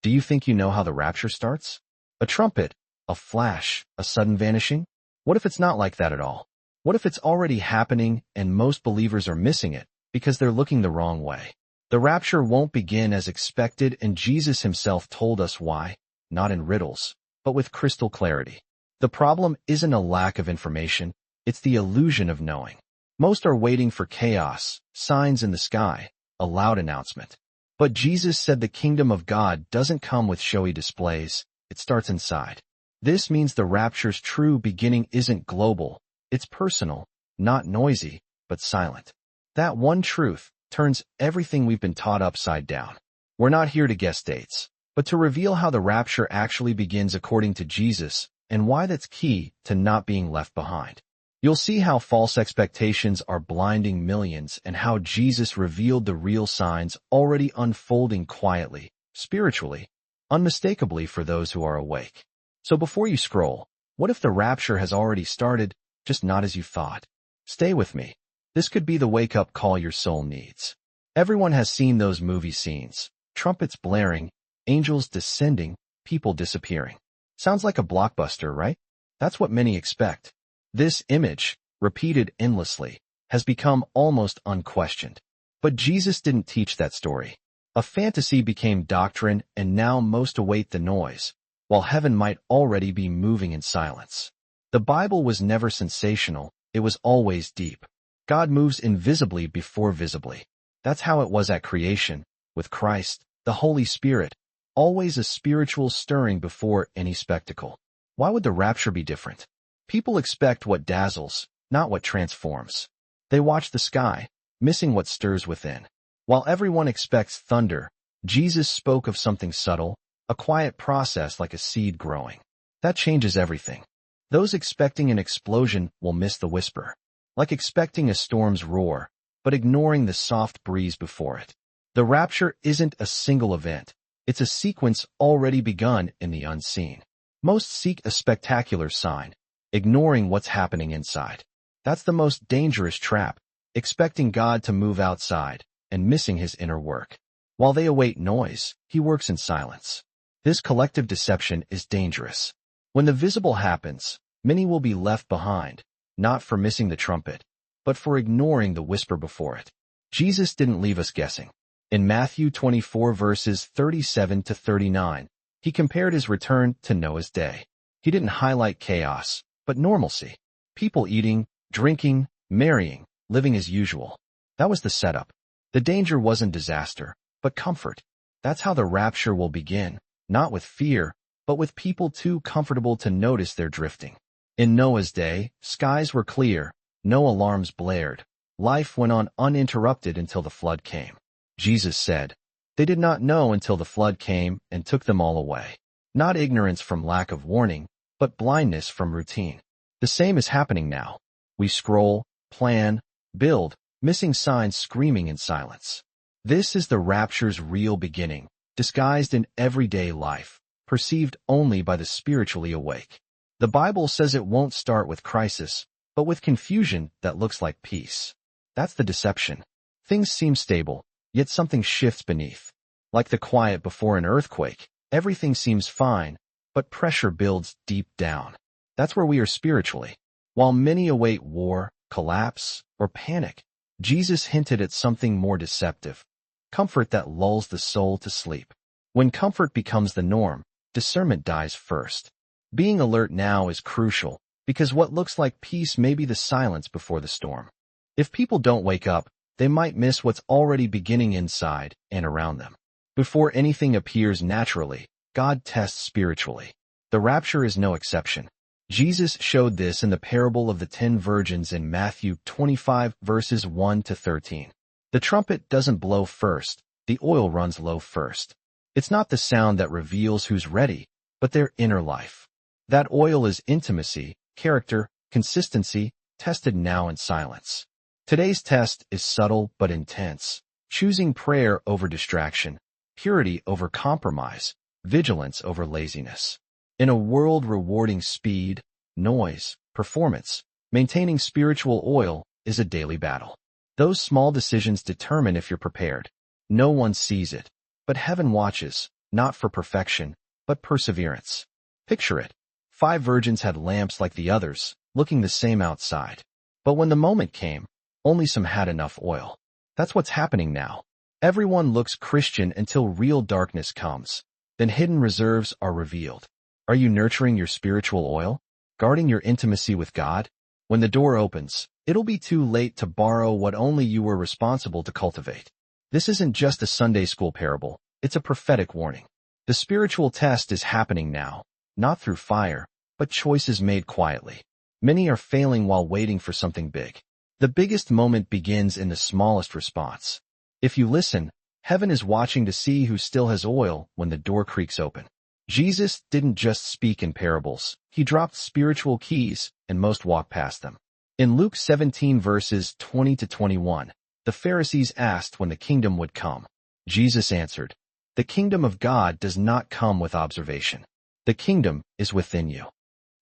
Do you think you know how the rapture starts? A trumpet, a flash, a sudden vanishing? What if it's not like that at all? What if it's already happening and most believers are missing it because they're looking the wrong way? The rapture won't begin as expected, and Jesus himself told us why, not in riddles, but with crystal clarity. The problem isn't a lack of information, it's the illusion of knowing. Most are waiting for chaos, signs in the sky, a loud announcement. But Jesus said the kingdom of God doesn't come with showy displays, it starts inside. This means the rapture's true beginning isn't global, it's personal, not noisy, but silent. That one truth turns everything we've been taught upside down. We're not here to guess dates, but to reveal how the rapture actually begins according to Jesus and why that's key to not being left behind. You'll see how false expectations are blinding millions and how Jesus revealed the real signs already unfolding quietly, spiritually, unmistakably for those who are awake. So before you scroll, what if the rapture has already started, just not as you thought? Stay with me. This could be the wake-up call your soul needs. Everyone has seen those movie scenes, trumpets blaring, angels descending, people disappearing. Sounds like a blockbuster, right? That's what many expect. This image, repeated endlessly, has become almost unquestioned. But Jesus didn't teach that story. A fantasy became doctrine, and now most await the noise, while heaven might already be moving in silence. The Bible was never sensational, it was always deep. God moves invisibly before visibly. That's how it was at creation, with Christ, the Holy Spirit, always a spiritual stirring before any spectacle. Why would the rapture be different? People expect what dazzles, not what transforms. They watch the sky, missing what stirs within. While everyone expects thunder, Jesus spoke of something subtle, a quiet process like a seed growing. That changes everything. Those expecting an explosion will miss the whisper, like expecting a storm's roar, but ignoring the soft breeze before it. The rapture isn't a single event. It's a sequence already begun in the unseen. Most seek a spectacular sign, ignoring what's happening inside. That's the most dangerous trap, expecting God to move outside and missing his inner work. While they await noise, he works in silence. This collective deception is dangerous. When the visible happens, many will be left behind, not for missing the trumpet, but for ignoring the whisper before it. Jesus didn't leave us guessing. In Matthew 24 verses 37 to 39, he compared his return to Noah's day. He didn't highlight chaos, but normalcy. People eating, drinking, marrying, living as usual. That was the setup. The danger wasn't disaster, but comfort. That's how the rapture will begin, not with fear, but with people too comfortable to notice they're drifting. In Noah's day, skies were clear, no alarms blared. Life went on uninterrupted until the flood came. Jesus said, "They did not know until the flood came and took them all away." Not ignorance from lack of warning, but blindness from routine. The same is happening now. We scroll, plan, build, missing signs screaming in silence. This is the rapture's real beginning, disguised in everyday life, perceived only by the spiritually awake. The Bible says it won't start with crisis, but with confusion that looks like peace. That's the deception. Things seem stable, yet something shifts beneath. Like the quiet before an earthquake, everything seems fine, but pressure builds deep down. That's where we are spiritually. While many await war, collapse, or panic, Jesus hinted at something more deceptive, comfort that lulls the soul to sleep. When comfort becomes the norm, discernment dies first. Being alert now is crucial, because what looks like peace may be the silence before the storm. If people don't wake up, they might miss what's already beginning inside and around them. Before anything appears naturally, God tests spiritually. The rapture is no exception. Jesus showed this in the parable of the 10 virgins in Matthew 25 verses 1 to 13. The trumpet doesn't blow first, the oil runs low first. It's not the sound that reveals who's ready, but their inner life. That oil is intimacy, character, consistency, tested now in silence. Today's test is subtle but intense, choosing prayer over distraction, purity over compromise, vigilance over laziness. In a world rewarding speed, noise, performance, maintaining spiritual oil is a daily battle. Those small decisions determine if you're prepared. No one sees it, but heaven watches, not for perfection, but perseverance. Picture it. 5 virgins had lamps like the others, looking the same outside. But when the moment came, only some had enough oil. That's what's happening now. Everyone looks Christian until real darkness comes. Then hidden reserves are revealed. Are you nurturing your spiritual oil? Guarding your intimacy with God? When the door opens, it'll be too late to borrow what only you were responsible to cultivate. This isn't just a Sunday school parable, it's a prophetic warning. The spiritual test is happening now, not through fire, but choices made quietly. Many are failing while waiting for something big. The biggest moment begins in the smallest response. If you listen, heaven is watching to see who still has oil when the door creaks open. Jesus didn't just speak in parables. He dropped spiritual keys, and most walk past them. In Luke 17 verses 20 to 21, the Pharisees asked when the kingdom would come. Jesus answered, "The kingdom of God does not come with observation. The kingdom is within you."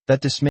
That dismay